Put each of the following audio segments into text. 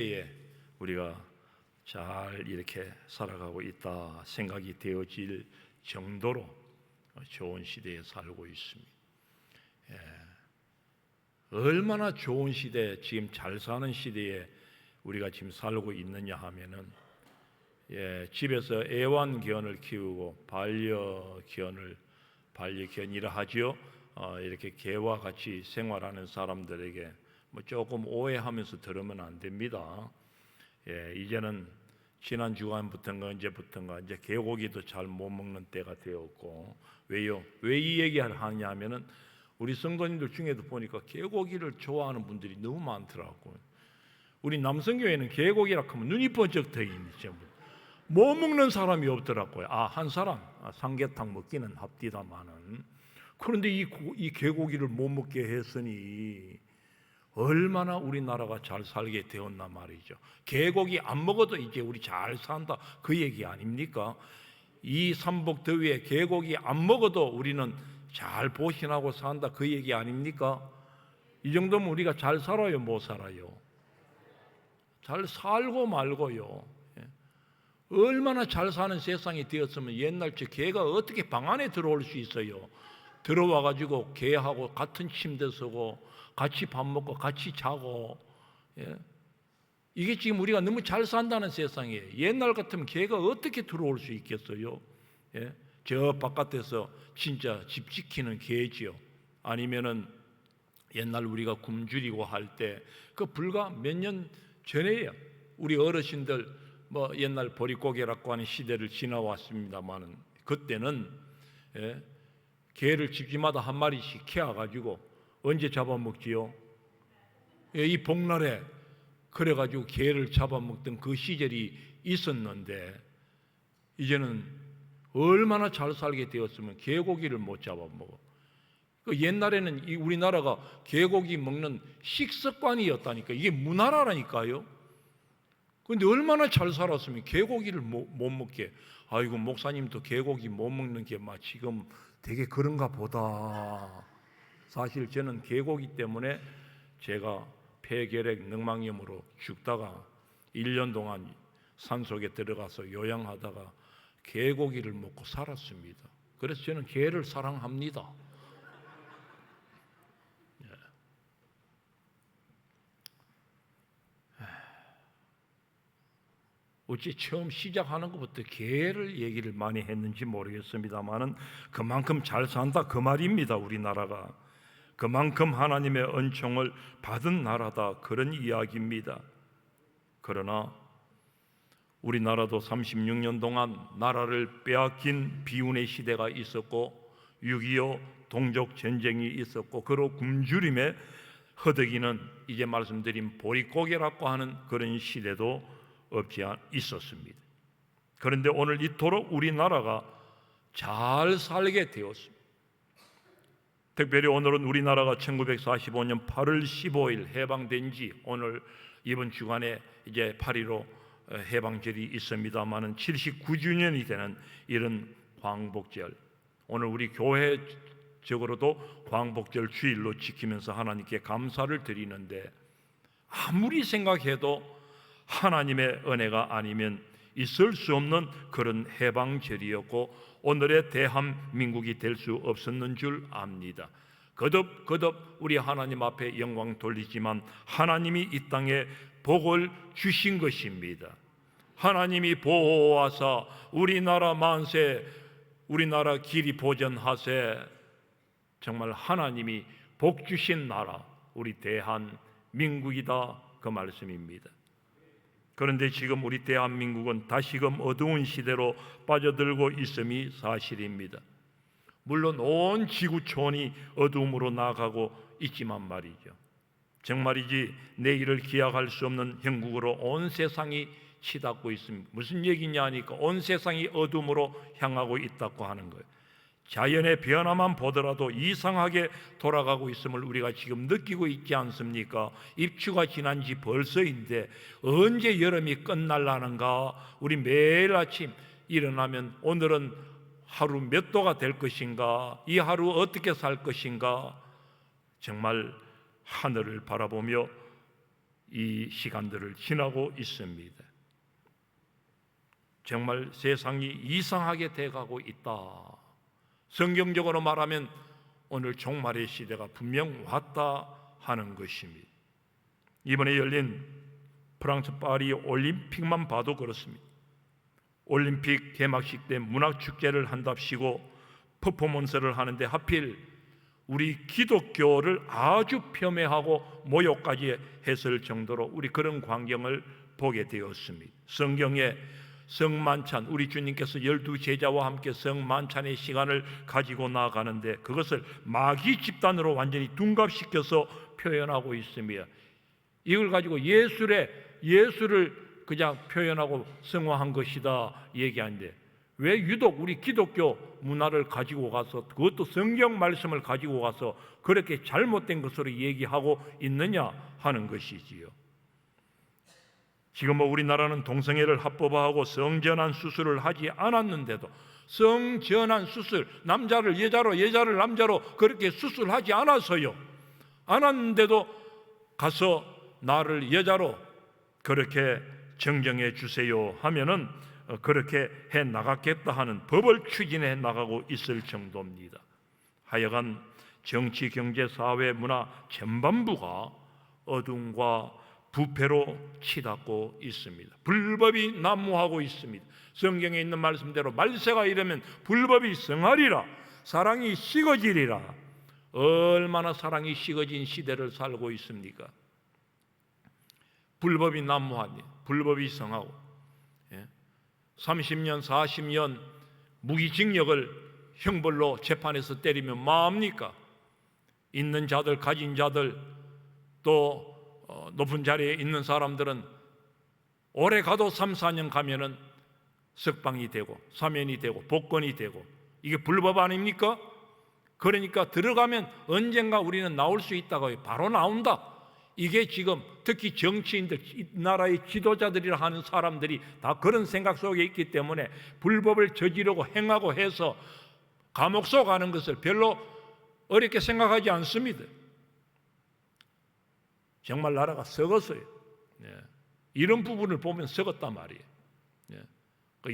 에 우리가 잘 이렇게 살아가고 있다 생각이 되어질 정도로 좋은 시대에 살고 있습니다. 얼마나 좋은 시대, 지금 잘 사는 시대에 우리가 지금 살고 있느냐 하면은 집에서 애완견을 키우고 반려견이라 하죠. 이렇게 개와 같이 생활하는 사람들에게 조금 오해하면서 들으면 안 됩니다. 이제는 지난 주간부터인가 언제부터인가 이제 개고기도 잘 못 먹는 때가 되었고, 왜요? 왜 이 얘기를 하냐면은 우리 성도님들 중에도 보니까 개고기를 좋아하는 분들이 너무 많더라고요. 우리 남성교회는 개고기라 하면 눈이 번쩍 뜨이죠. 못 먹는 사람이 없더라고요. 한 사람 삼계탕 먹기는 합디다마는, 그런데 이 개고기를 못 먹게 했으니 얼마나 우리나라가 잘 살게 되었나 말이죠. 개고기 안 먹어도 이제 우리 잘 산다, 그 얘기 아닙니까? 이 삼복 더위에 개고기 안 먹어도 우리는 잘 보신하고 산다, 그 얘기 아닙니까? 이 정도면 우리가 잘 살아요, 못 살아요? 잘 살고 말고요. 얼마나 잘 사는 세상이 되었으면 옛날 저 개가 어떻게 방 안에 들어올 수 있어요? 들어와가지고 개하고 같은 침대 쓰고 같이 밥 먹고 같이 자고, 이게 지금 우리가 너무 잘 산다는 세상이에요. 옛날 같으면 개가 어떻게 들어올 수 있겠어요? 저 바깥에서 진짜 집 지키는 개지요. 아니면은 옛날 우리가 굶주리고 할 때 그 불과 몇 년 전에요. 우리 어르신들 옛날 보릿고개라고 하는 시대를 지나왔습니다만은, 그때는 개를 집집마다 한 마리씩 키워가지고 언제 잡아먹지요? 이 복날에 그래가지고 개를 잡아먹던 그 시절이 있었는데, 이제는 얼마나 잘 살게 되었으면 개고기를 못 잡아먹어. 옛날에는 우리나라가 개고기 먹는 식습관이었다니까. 이게 문화라니까요. 그런데 얼마나 잘 살았으면 개고기를 못 먹게. 아이고, 목사님도 개고기 못 먹는 게 지금 되게 그런가 보다. 사실 저는 개고기 때문에 제가 폐결핵 늑망염으로 죽다가 1년 동안 산속에 들어가서 요양하다가 개고기를 먹고 살았습니다. 그래서 저는 개를 사랑합니다. 어찌 처음 시작하는 것부터 개를 얘기를 많이 했는지 모르겠습니다만은 그만큼 잘 산다, 그 말입니다. 우리나라가 그만큼 하나님의 은총을 받은 나라다, 그런 이야기입니다. 그러나 우리나라도 36년 동안 나라를 빼앗긴 비운의 시대가 있었고, 6.25 동족 전쟁이 있었고, 그로 굶주림에 허덕이는 이제 말씀드린 보릿고개라고 하는 그런 시대도 없지 있었습니다. 그런데 오늘 이토록 우리나라가 잘 살게 되었습니다. 특별히 오늘은 우리나라가 1945년 8월 15일 해방된 지 오늘 이번 주간에 이제 8.15 해방절이 있습니다만은 79주년이 되는 이런 광복절, 오늘 우리 교회적으로도 광복절 주일로 지키면서 하나님께 감사를 드리는데, 아무리 생각해도 하나님의 은혜가 아니면 있을 수 없는 그런 해방절이었고 오늘의 대한민국이 될 수 없었는 줄 압니다. 거듭 우리 하나님 앞에 영광 돌리지만 하나님이 이 땅에 복을 주신 것입니다. 하나님이 보호하사 우리나라 만세, 우리나라 길이 보전하세. 정말 하나님이 복 주신 나라, 우리 대한민국이다, 그 말씀입니다. 그런데 지금 우리 대한민국은 다시금 어두운 시대로 빠져들고 있음이 사실입니다. 물론 온 지구촌이 어두움으로 나아가고 있지만 말이죠, 정말이지 내일을 기약할 수 없는 형국으로 온 세상이 치닫고 있습니다. 무슨 얘기냐 하니까 온 세상이 어둠으로 향하고 있다고 하는 거예요. 자연의 변화만 보더라도 이상하게 돌아가고 있음을 우리가 지금 느끼고 있지 않습니까? 입추가 지난 지 벌써인데 언제 여름이 끝날라는가? 우리 매일 아침 일어나면 오늘은 하루 몇 도가 될 것인가? 이 하루 어떻게 살 것인가? 정말 하늘을 바라보며 이 시간들을 지나고 있습니다. 정말 세상이 이상하게 돼가고 있다. 성경적으로 말하면 오늘 종말의 시대가 분명 왔다 하는 것입니다. 이번에 열린 프랑스 파리 올림픽만 봐도 그렇습니다. 올림픽 개막식 때 문화축제를 한답시고 퍼포먼스를 하는데 하필 우리 기독교를 아주 폄훼하고 모욕까지 했을 정도로 우리 그런 광경을 보게 되었습니다. 성경에 성만찬, 우리 주님께서 12제자와 함께 성만찬의 시간을 가지고 나아가는데 그것을 마귀 집단으로 완전히 둔갑시켜서 표현하고 있습니다. 이걸 가지고 예수를 그냥 표현하고 성화한 것이다 얘기하는데 왜 유독 우리 기독교 문화를 가지고 가서 그것도 성경 말씀을 가지고 가서 그렇게 잘못된 것으로 얘기하고 있느냐 하는 것이지요. 지금 우리나라는 동성애를 합법화하고 성전환 수술을 하지 않았는데도 성전환 수술, 남자를 여자로 여자를 남자로 그렇게 수술하지 않았는데도 가서 나를 여자로 그렇게 정정해 주세요 하면은 그렇게 해 나가겠다 하는 법을 추진해 나가고 있을 정도입니다. 하여간 정치, 경제, 사회, 문화 전반부가 어둠과 부패로 치닫고 있습니다. 불법이 난무하고 있습니다. 성경에 있는 말씀대로 말세가 이르면 불법이 성하리라, 사랑이 식어지리라. 얼마나 사랑이 식어진 시대를 살고 있습니까? 불법이 난무하니 불법이 성하고 30년 40년 무기징역을 형벌로 재판에서 때리면 뭐합니까? 있는 자들, 가진 자들, 또 높은 자리에 있는 사람들은 오래 가도 3, 4년 가면은 석방이 되고 사면이 되고 복권이 되고, 이게 불법 아닙니까? 그러니까 들어가면 언젠가 우리는 나올 수 있다고, 바로 나온다. 이게 지금 특히 정치인들, 이 나라의 지도자들이라 하는 사람들이 다 그런 생각 속에 있기 때문에 불법을 저지르고 행하고 해서 감옥 속 가는 것을 별로 어렵게 생각하지 않습니다. 정말 나라가 썩었어요. 이런 부분을 보면 썩었단 말이에요.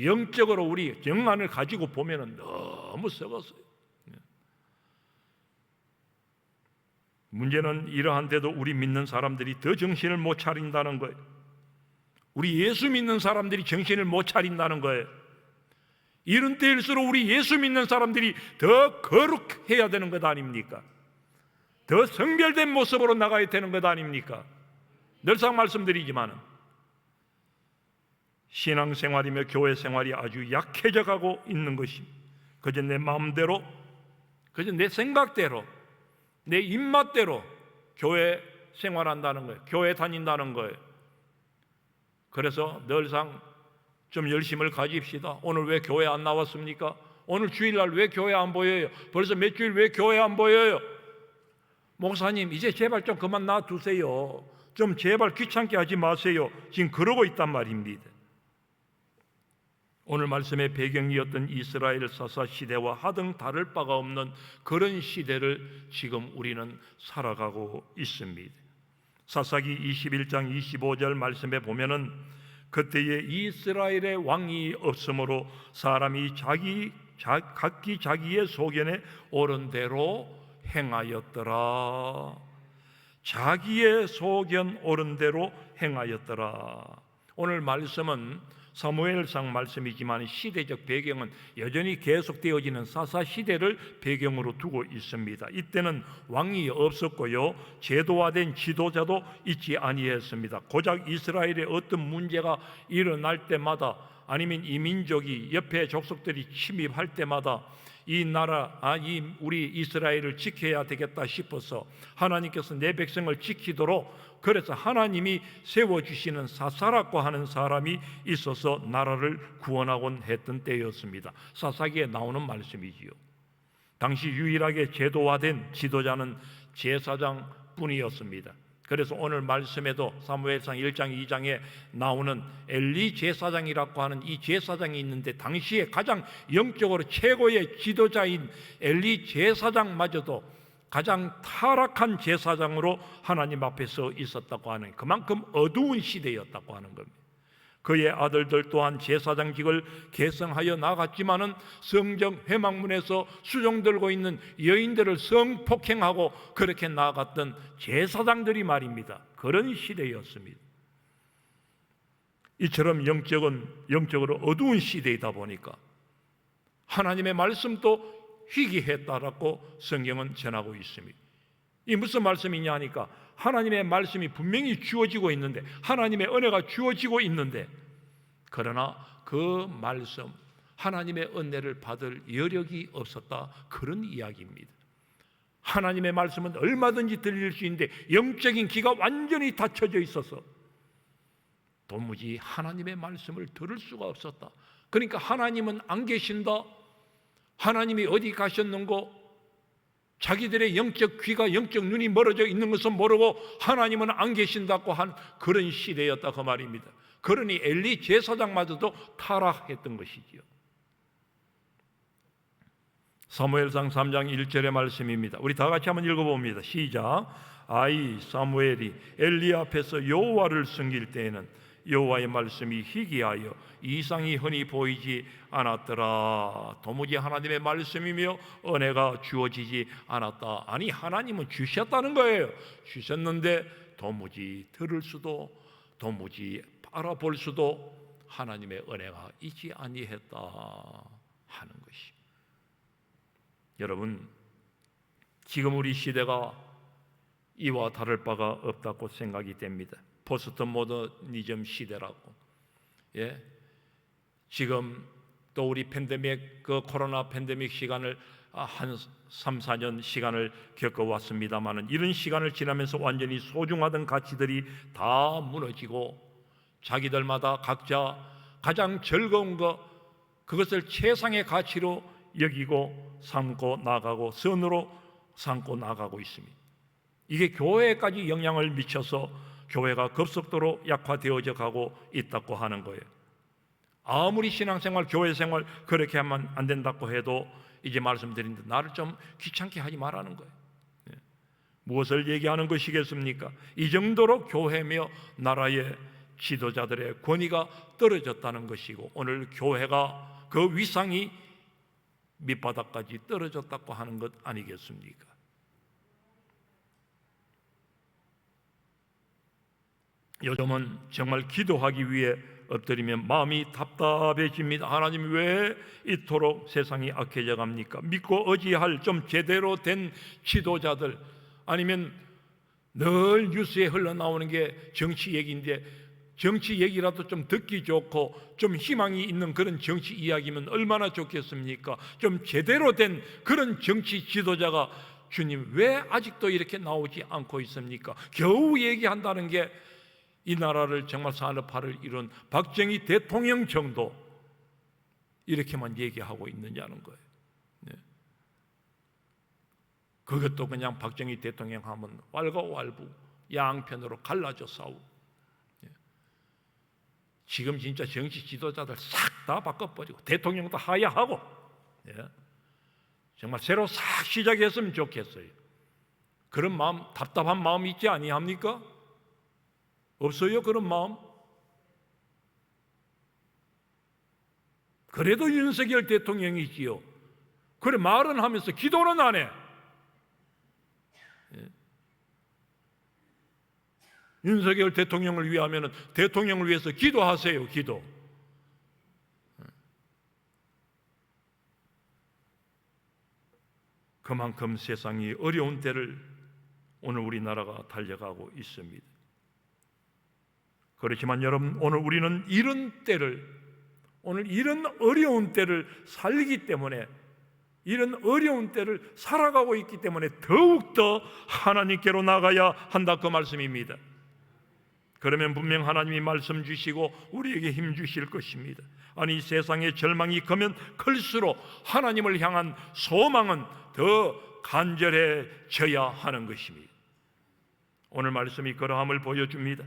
영적으로 우리 정안을 가지고 보면 너무 썩었어요. 문제는 이러한데도 우리 믿는 사람들이 더 정신을 못 차린다는 거예요. 우리 예수 믿는 사람들이 정신을 못 차린다는 거예요. 이런 때일수록 우리 예수 믿는 사람들이 더 거룩해야 되는 것 아닙니까? 더 성별된 모습으로 나가야 되는 것 아닙니까? 늘상 말씀드리지만 신앙생활이며 교회 생활이 아주 약해져 가고 있는 것입니다. 그저 내 마음대로, 그저 내 생각대로, 내 입맛대로 교회 생활한다는 거예요. 교회 다닌다는 거예요. 그래서 늘상 좀 열심을 가집시다. 오늘 왜 교회 안 나왔습니까? 오늘 주일날 왜 교회 안 보여요? 벌써 몇 주일 왜 교회 안 보여요? 목사님, 이제 제발 좀 그만 놔두세요. 좀 제발 귀찮게 하지 마세요. 지금 그러고 있단 말입니다. 오늘 말씀의 배경이었던 이스라엘 사사 시대와 하등 다를 바가 없는 그런 시대를 지금 우리는 살아가고 있습니다. 사사기 21장 25절 말씀에 보면은 그때에 이스라엘의 왕이 없으므로 사람이 각기 자기의 소견에 옳은 대로 행하였더라. 자기의 소견 옳은 대로 행하였더라. 오늘 말씀은 사무엘상 말씀이지만 시대적 배경은 여전히 계속되어지는 사사 시대를 배경으로 두고 있습니다. 이때는 왕이 없었고요, 제도화된 지도자도 있지 아니했습니다. 고작 이스라엘에 어떤 문제가 일어날 때마다, 아니면 이 민족이 옆에 족속들이 침입할 때마다 이 나라, 우리 이스라엘을 지켜야 되겠다 싶어서 하나님께서 내 백성을 지키도록, 그래서 하나님이 세워주시는 사사라고 하는 사람이 있어서 나라를 구원하곤 했던 때였습니다. 사사기에 나오는 말씀이지요. 당시 유일하게 제도화된 지도자는 제사장뿐이었습니다. 그래서 오늘 말씀에도 사무엘상 1장 2장에 나오는 엘리 제사장이라고 하는 이 제사장이 있는데, 당시에 가장 영적으로 최고의 지도자인 엘리 제사장마저도 가장 타락한 제사장으로 하나님 앞에 서 있었다고 하는, 그만큼 어두운 시대였다고 하는 겁니다. 그의 아들들 또한 제사장직을 계승하여 나갔지만은 성전 회막문에서 수종 들고 있는 여인들을 성폭행하고 그렇게 나갔던 제사장들이 말입니다. 그런 시대였습니다. 이처럼 영적으로 어두운 시대이다 보니까 하나님의 말씀도 희귀했다라고 성경은 전하고 있습니다. 이 무슨 말씀이냐 하니까 하나님의 말씀이 분명히 주어지고 있는데, 하나님의 은혜가 주어지고 있는데, 그러나 그 말씀, 하나님의 은혜를 받을 여력이 없었다, 그런 이야기입니다. 하나님의 말씀은 얼마든지 들릴 수 있는데 영적인 귀가 완전히 닫혀져 있어서 도무지 하나님의 말씀을 들을 수가 없었다. 그러니까 하나님은 안 계신다, 하나님이 어디 가셨는고, 자기들의 영적 귀가, 영적 눈이 멀어져 있는 것은 모르고 하나님은 안 계신다고 한 그런 시대였다, 그 말입니다. 그러니 엘리 제사장마저도 타락했던 것이지요. 사무엘상 3장 1절의 말씀입니다. 우리 다 같이 한번 읽어봅니다. 시작. 아이 사무엘이 엘리 앞에서 여호와를 섬길 때에는 여호와의 말씀이 희귀하여 이상이 흔히 보이지 않았더라. 도무지 하나님의 말씀이며 은혜가 주어지지 않았다. 아니, 하나님은 주셨다는 거예요. 주셨는데 도무지 들을 수도, 도무지 알아볼 수도 하나님의 은혜가 있지 아니했다 하는 것이. 여러분, 지금 우리 시대가 이와 다를 바가 없다고 생각이 됩니다. 포스트 모더니즘 시대라고. 예, 지금 또 우리 팬데믹, 그 코로나 팬데믹 시간을 한 3, 4년 시간을 겪어왔습니다마는 이런 시간을 지나면서 완전히 소중하던 가치들이 다 무너지고 자기들마다 각자 가장 즐거운 것, 그것을 최상의 가치로 여기고 삼고 나가고 선으로 삼고 나가고 있습니다. 이게 교회까지 영향을 미쳐서 교회가 급속도로 약화되어져 가고 있다고 하는 거예요. 아무리 신앙생활, 교회생활 그렇게 하면 안 된다고 해도 이제 말씀드린 듯 나를 좀 귀찮게 하지 말라는 거예요. 무엇을 얘기하는 것이겠습니까? 이 정도로 교회며 나라의 지도자들의 권위가 떨어졌다는 것이고, 오늘 교회가 그 위상이 밑바닥까지 떨어졌다고 하는 것 아니겠습니까? 요즘은 정말 기도하기 위해 엎드리면 마음이 답답해집니다. 하나님, 왜 이토록 세상이 악해져 갑니까? 믿고 의지할 좀 제대로 된 지도자들, 아니면 늘 뉴스에 흘러나오는 게 정치 얘기인데 정치 얘기라도 좀 듣기 좋고 좀 희망이 있는 그런 정치 이야기면 얼마나 좋겠습니까? 좀 제대로 된 그런 정치 지도자가 주님 왜 아직도 이렇게 나오지 않고 있습니까? 겨우 얘기한다는 게 이 나라를 정말 산업화를 이룬 박정희 대통령 정도 이렇게만 얘기하고 있느냐는 거예요. 네. 그것도 그냥 박정희 대통령 하면 왈가왈부 양편으로 갈라져 싸우고. 네. 지금 진짜 정치 지도자들 싹 다 바꿔버리고 대통령도 하야하고. 네. 정말 새로 싹 시작했으면 좋겠어요. 그런 마음, 답답한 마음 있지 아니합니까? 없어요? 그런 마음? 그래도 윤석열 대통령이지요. 그래, 말은 하면서 기도는 안 해. 예. 윤석열 대통령을 위하면 대통령을 위해서 기도하세요. 기도. 그만큼 세상이 어려운 때를 오늘 우리나라가 달려가고 있습니다. 그렇지만 여러분, 오늘 우리는 이런 때를, 오늘 이런 어려운 때를 살기 때문에, 이런 어려운 때를 살아가고 있기 때문에 더욱더 하나님께로 나가야 한다, 그 말씀입니다. 그러면 분명 하나님이 말씀 주시고 우리에게 힘 주실 것입니다. 아니, 세상의 절망이 크면 클수록 하나님을 향한 소망은 더 간절해져야 하는 것입니다. 오늘 말씀이 그러함을 보여줍니다.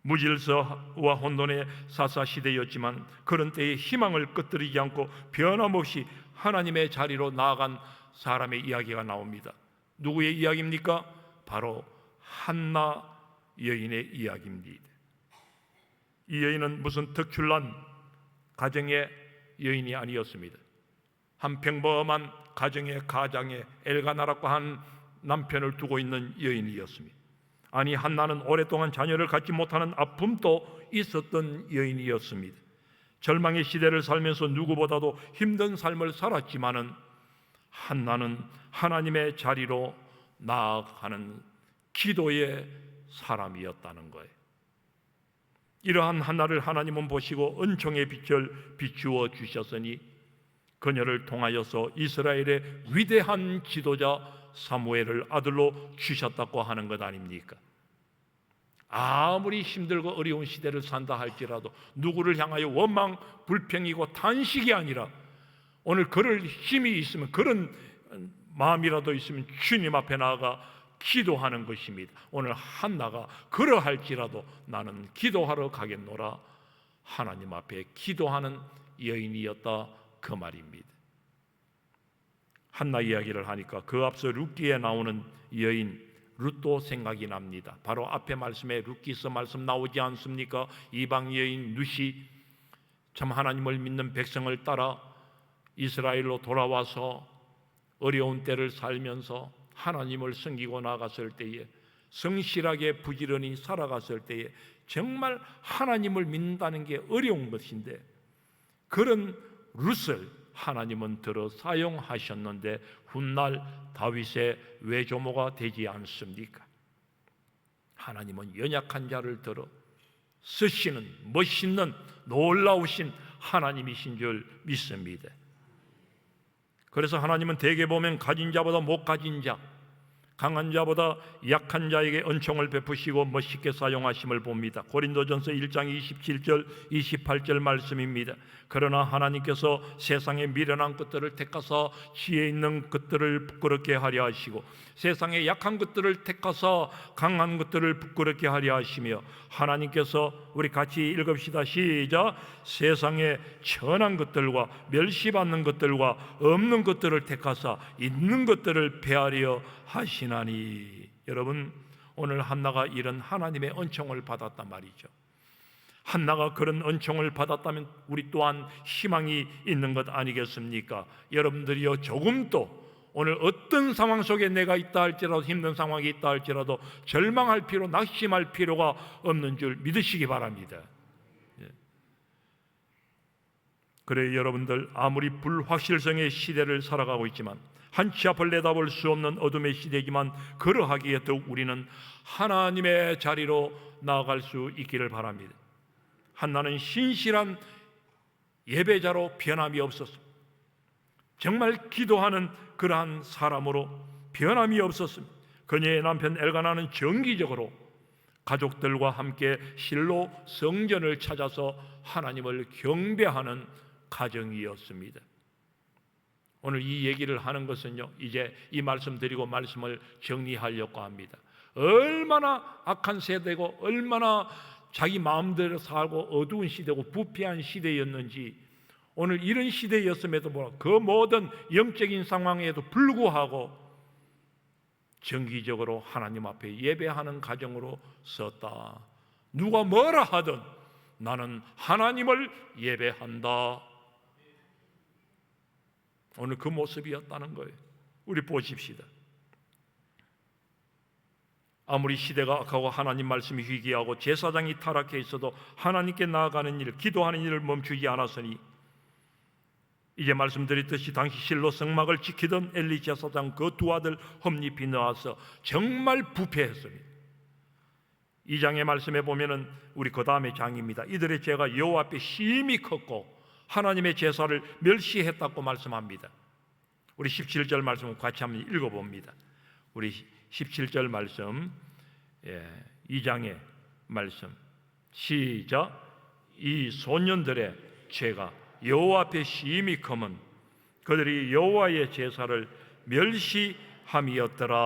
무질서와 혼돈의 사사시대였지만 그런 때에 희망을 끄트리지 않고 변함없이 하나님의 자리로 나아간 사람의 이야기가 나옵니다. 누구의 이야기입니까? 바로 한나 여인의 이야기입니다. 이 여인은 무슨 특출난 가정의 여인이 아니었습니다. 한 평범한 가장에 엘가나라고 한 남편을 두고 있는 여인이었습니다. 아니, 한나는 오랫동안 자녀를 갖지 못하는 아픔도 있었던 여인이었습니다. 절망의 시대를 살면서 누구보다도 힘든 삶을 살았지만은 한나는 하나님의 자리로 나아가는 기도의 사람이었다는 거예요. 이러한 한나를 하나님은 보시고 은총의 빛을 비추어 주셨으니 그녀를 통하여서 이스라엘의 위대한 지도자 사무엘을 아들로 주셨다고 하는 것 아닙니까? 아무리 힘들고 어려운 시대를 산다 할지라도 누구를 향하여 원망, 불평이고 탄식이 아니라 오늘 그럴 힘이 있으면, 그런 마음이라도 있으면 주님 앞에 나아가 기도하는 것입니다. 오늘 한나가 그러할지라도 나는 기도하러 가겠노라, 하나님 앞에 기도하는 여인이었다, 그 말입니다. 한나 이야기를 하니까 그 앞서 룻기에 나오는 여인 룻도 생각이 납니다. 바로 앞에 말씀에 룻기서 말씀 나오지 않습니까? 이방 여인 룻이 참 하나님을 믿는 백성을 따라 이스라엘로 돌아와서 어려운 때를 살면서 하나님을 섬기고 나갔을 때에, 성실하게 부지런히 살아갔을 때에 정말 하나님을 믿는다는 게 어려운 것인데, 그런 룻을 하나님은 들어 사용하셨는데 훗날 다윗의 외조모가 되지 않습니까? 하나님은 연약한 자를 들어 쓰시는 멋있는 놀라우신 하나님이신 줄 믿습니다. 그래서 하나님은 대개 보면 가진 자보다 못 가진 자, 강한 자보다 약한 자에게 은총을 베푸시고 멋있게 사용하심을 봅니다. 고린도전서 1장 27절 28절 말씀입니다. 그러나 하나님께서 세상의 미련한 것들을 택하사 지혜 있는 것들을 부끄럽게 하려 하시고 세상의 약한 것들을 택하사 강한 것들을 부끄럽게 하려 하시며, 하나님께서, 우리 같이 읽읍시다. 시작. 세상의 천한 것들과 멸시받는 것들과 없는 것들을 택하사 있는 것들을 배하려 하시나니. 여러분, 오늘 한나가 이런 하나님의 은총을 받았단 말이죠. 한나가 그런 은총을 받았다면 우리 또한 희망이 있는 것 아니겠습니까? 여러분들이요, 조금도 오늘 어떤 상황 속에 내가 있다 할지라도, 힘든 상황이 있다 할지라도 절망할 필요, 낙심할 필요가 없는 줄 믿으시기 바랍니다. 그래, 여러분들, 아무리 불확실성의 시대를 살아가고 있지만, 한치 앞을 내다볼 수 없는 어둠의 시대지만, 그러하기에 더욱 우리는 하나님의 자리로 나아갈 수 있기를 바랍니다. 한나는 신실한 예배자로 변함이 없었습니다. 정말 기도하는 그러한 사람으로 변함이 없었습니다. 그녀의 남편 엘가나는 정기적으로 가족들과 함께 실로 성전을 찾아서 하나님을 경배하는 가정이었습니다. 오늘 이 얘기를 하는 것은요, 이제 이 말씀 드리고 말씀을 정리하려고 합니다. 얼마나 악한 세대고 얼마나 자기 마음대로 살고 어두운 시대고 부패한 시대였는지, 오늘 이런 시대였음에도 불구하고 그 모든 영적인 상황에도 불구하고 정기적으로 하나님 앞에 예배하는 가정으로 섰다. 누가 뭐라 하든 나는 하나님을 예배한다. 오늘 그 모습이었다는 거예요. 우리 보십시다. 아무리 시대가 악하고 하나님 말씀이 희귀하고 제사장이 타락해 있어도 하나님께 나아가는 일, 기도하는 일을 멈추지 않았으니, 이제 말씀드렸듯이 당시 실로 성막을 지키던 엘리 제사장 그 두 아들 홈리 비느하서 정말 부패했습니다. 이 장의 말씀에 보면은, 우리 그 다음에 장입니다. 이들의 죄가 여호와 앞에 심히 컸고 하나님의 제사를 멸시했다고 말씀합니다. 우리 17절 말씀 같이 한번 읽어봅니다. 우리 17절 말씀, 이 장의 말씀 시작. 이 소년들의 죄가 여호와 앞에 심히 크면 그들이 여호와의 제사를 멸시함이었더라.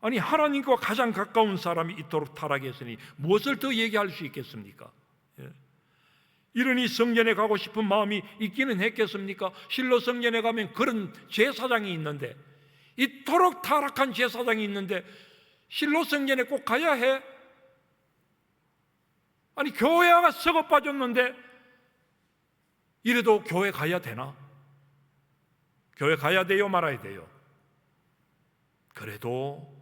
아니, 하나님과 가장 가까운 사람이 이토록 타락했으니 무엇을 더 얘기할 수 있겠습니까? 이러니 성전에 가고 싶은 마음이 있기는 했겠습니까? 실로 성전에 가면 그런 제사장이 있는데, 이토록 타락한 제사장이 있는데 실로 성전에 꼭 가야 해? 아니, 교회가 썩어 빠졌는데 이래도 교회 가야 되나? 교회 가야 돼요, 말아야 돼요? 그래도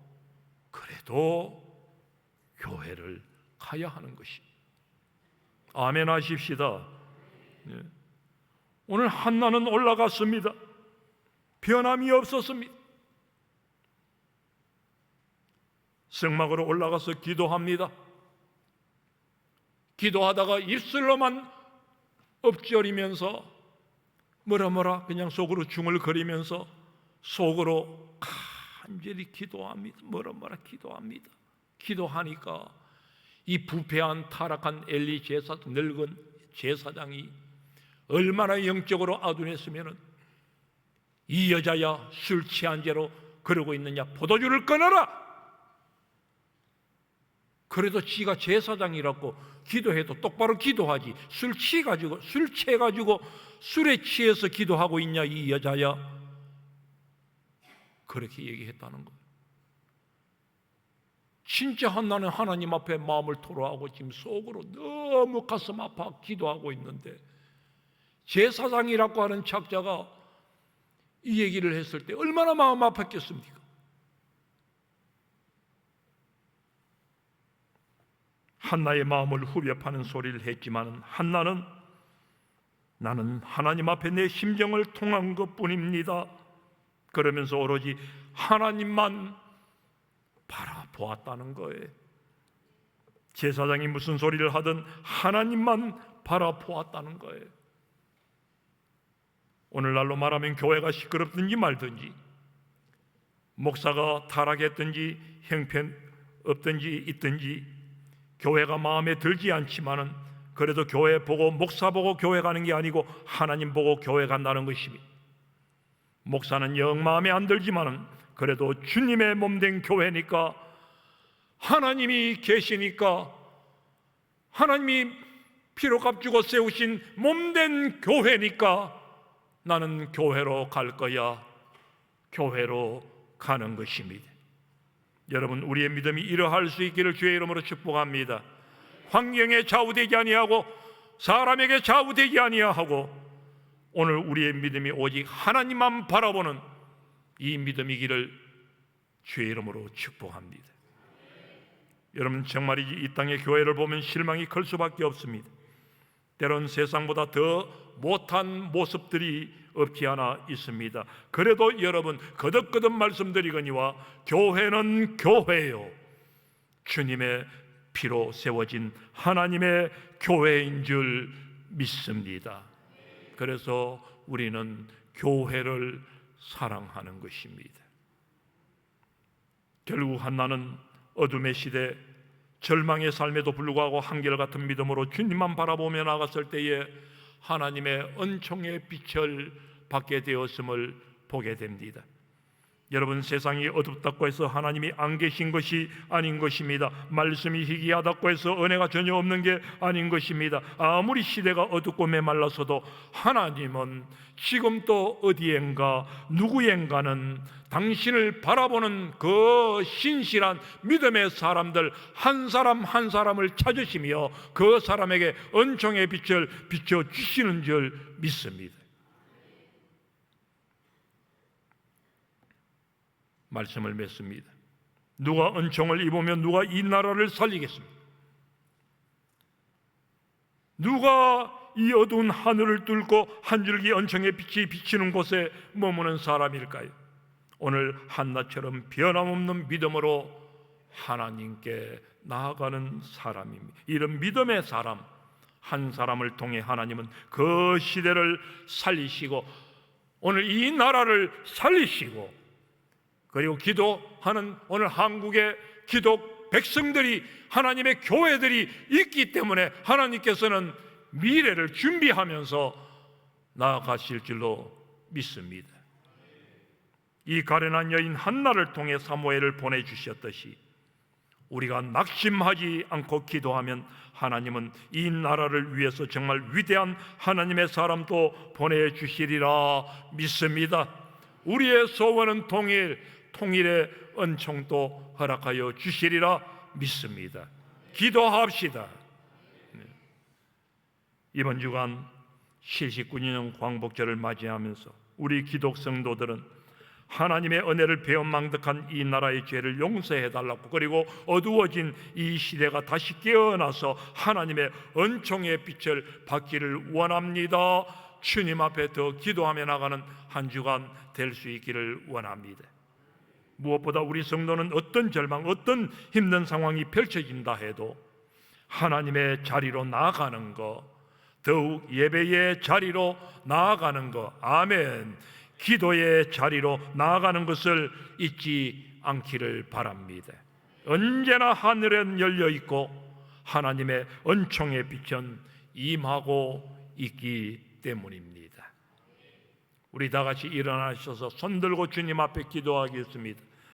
교회를 가야 하는 것이. 아멘 하십시다. 네. 오늘 한나는 올라갔습니다. 변함이 없었습니다. 성막으로 올라가서 기도합니다. 기도하다가 입술로만 엎저리면서 뭐라 그냥 속으로 중얼거리면서 속으로 간절히 기도합니다. 뭐라 기도합니다. 기도하니까 이 부패한 타락한 엘리 늙은 제사장이 얼마나 영적으로 아둔했으면 이 여자야 술 취한 채로 그러고 있느냐, 포도주를 끊어라. 그래도 지가 제사장이라고 기도해도 똑바로 기도하지, 술 취해가지고 술에 취해서 기도하고 있냐 이 여자야, 그렇게 얘기했다는 거예요. 진짜 한나는 하나님 앞에 마음을 토로하고 지금 속으로 너무 가슴 아파 기도하고 있는데, 제사장이라고 하는 작자가 이 얘기를 했을 때 얼마나 마음 아팠겠습니까? 한나의 마음을 후벼 파는 소리를 했지만 한나는 나는 하나님 앞에 내 심정을 통한 것뿐입니다, 그러면서 오로지 하나님만 바라보았다는 거예요. 제사장이 무슨 소리를 하든 하나님만 바라보았다는 거예요. 오늘날로 말하면 교회가 시끄럽든지 말든지, 목사가 타락했든지 형편없든지 있든지 교회가 마음에 들지 않지만은 그래도 교회 보고 목사 보고 교회 가는 게 아니고 하나님 보고 교회 간다는 것입니다. 목사는 영 마음에 안 들지만은 그래도 주님의 몸된 교회니까, 하나님이 계시니까, 하나님이 피로 값주고 세우신 몸된 교회니까 나는 교회로 갈 거야. 교회로 가는 것입니다. 여러분, 우리의 믿음이 이러할 수 있기를 주의 이름으로 축복합니다. 환경에 좌우되지 아니하고 사람에게 좌우되지 아니하고 오늘 우리의 믿음이 오직 하나님만 바라보는 이 믿음이기를 주의 이름으로 축복합니다. 여러분, 정말이지 이 땅의 교회를 보면 실망이 클 수밖에 없습니다. 때론 세상보다 더 못한 모습들이 없지 않아 있습니다. 그래도 여러분, 거듭거듭 말씀드리거니와 교회는 교회요, 주님의 피로 세워진 하나님의 교회인 줄 믿습니다. 그래서 우리는 교회를 사랑하는 것입니다. 결국 한나는 어둠의 시대, 절망의 삶에도 불구하고 한결같은 믿음으로 주님만 바라보며 나갔을 때에 하나님의 은총의 빛을 받게 되었음을 보게 됩니다. 여러분, 세상이 어둡다고 해서 하나님이 안 계신 것이 아닌 것입니다. 말씀이 희귀하다고 해서 은혜가 전혀 없는 게 아닌 것입니다. 아무리 시대가 어둡고 메말라서도 하나님은 지금 또 어디엔가 누구엔가는 당신을 바라보는 그 신실한 믿음의 사람들 한 사람 한 사람을 찾으시며 그 사람에게 은총의 빛을 비춰주시는 줄 믿습니다. 말씀을 맺습니다. 누가 은총을 입으면 누가 이 나라를 살리겠습니까? 누가 이 어두운 하늘을 뚫고 한 줄기 은총의 빛이 비치는 곳에 머무는 사람일까요? 오늘 한나처럼 변함없는 믿음으로 하나님께 나아가는 사람입니다. 이런 믿음의 사람 한 사람을 통해 하나님은 그 시대를 살리시고 오늘 이 나라를 살리시고, 그리고 기도하는 오늘 한국의 기독 백성들이, 하나님의 교회들이 있기 때문에 하나님께서는 미래를 준비하면서 나아가실 줄로 믿습니다. 이 가련한 여인 한나를 통해 사무엘을 보내주셨듯이 우리가 낙심하지 않고 기도하면 하나님은 이 나라를 위해서 정말 위대한 하나님의 사람도 보내주시리라 믿습니다. 우리의 소원은 통일의 은총도 허락하여 주시리라 믿습니다. 기도합시다. 이번 주간 79주년 광복절을 맞이하면서 우리 기독 성도들은 하나님의 은혜를 배은망덕한 이 나라의 죄를 용서해달라고, 그리고 어두워진 이 시대가 다시 깨어나서 하나님의 은총의 빛을 받기를 원합니다. 주님 앞에 더 기도하며 나가는 한 주간 될 수 있기를 원합니다. 무엇보다 우리 성도는 어떤 절망, 어떤 힘든 상황이 펼쳐진다 해도 하나님의 자리로 나아가는 것, 더욱 예배의 자리로 나아가는 것, 아멘, 기도의 자리로 나아가는 것을 잊지 않기를 바랍니다. 언제나 하늘은 열려 있고 하나님의 은총의 빛은 임하고 있기 때문입니다. 우리 다 같이 일어나셔서 손 들고 주님 앞에 기도하겠습니다.